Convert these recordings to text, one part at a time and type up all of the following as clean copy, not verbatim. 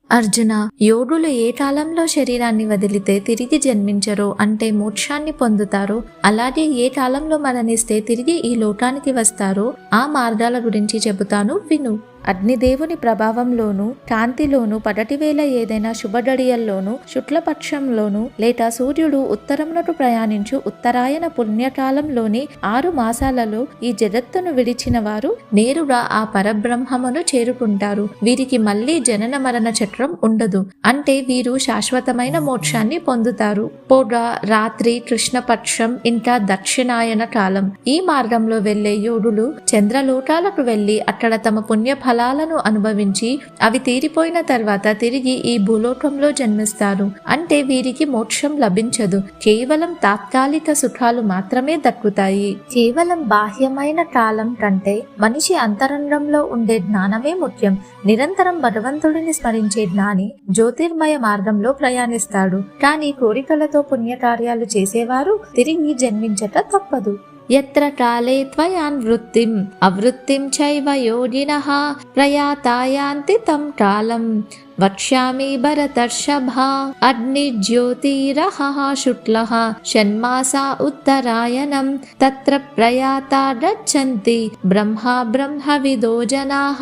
అర్జున, యోగులు ఏ కాలంలో శరీరాన్ని వదిలితే తిరిగి జన్మించరో అంటే మోక్షాన్ని పొందుతారో, అలాగే ఏ కాలంలో మరణిస్తే తిరిగి ఈ లోకానికి వస్తారో ఆ మార్గాల గురించి చెబుతాను విను. అగ్నిదేవుని ప్రభావంలోను కాంతిలోను పగటివేళ ఏదైనా శుభగడియల్లోను శుక్లపక్షంలోను లేక సూర్యుడు ఉత్తరమునకు ప్రయాణించు ఉత్తరాయణ పుణ్యకాలంలోని 6 మాసాలలో ఈ జగత్తును విడిచిన వారు నేరుగా ఆ పరబ్రహ్మమును చేరుకుంటారు. వీరికి మళ్లీ జనన మరణ చక్రం ఉండదు. అంటే వీరు శాశ్వతమైన మోక్షాన్ని పొందుతారు. పొగ, రాత్రి, కృష్ణపక్షం ఇంకా దక్షిణాయన కాలం ఈ మార్గంలో వెళ్లే యోగులు చంద్రలోకాలకు వెళ్లి అక్కడ తమ పుణ్య ఫలాలను అనుభవించి అవి తీరిపోయిన తర్వాత తిరిగి ఈ భూలోకంలో జన్మిస్తారు. అంటే వీరికి మోక్షం లభించదు. కేవలం తాత్కాలిక సుఖాలు మాత్రమే దక్కుతాయి. కేవలం బాహ్యమైన కాలం కంటే మనిషి అంతరంగంలో ఉండే జ్ఞానమే ముఖ్యం. నిరంతరం భగవంతుడిని స్మరించే జ్ఞాని జ్యోతిర్మయ మార్గంలో ప్రయాణిస్తాడు. కానీ కోరికలతో పుణ్యకార్యాలు చేసేవారు తిరిగి జన్మించట తప్పదు. యత్ర కాలే త్వయాన్వృత్తిం అవృత్తిం చైవ యోగినః ప్రయాతాయాంతి తం కాలం వక్ష్యామి భరతర్షభా. అగ్నిజ్యోతిరః శుక్లః షణ్మాసా ఉత్తరాయణం తత్ర ప్రయాతా గచ్చంతి బ్రహ్మవిదో జనాః.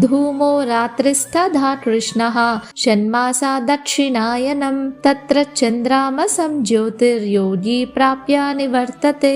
ధూమో రాత్రిస్తథా కృష్ణః షణ్మాసా దక్షిణాయనం తత్ర చంద్రామసం జ్యోతిర్యోగి ప్రాప్య నివర్తతే.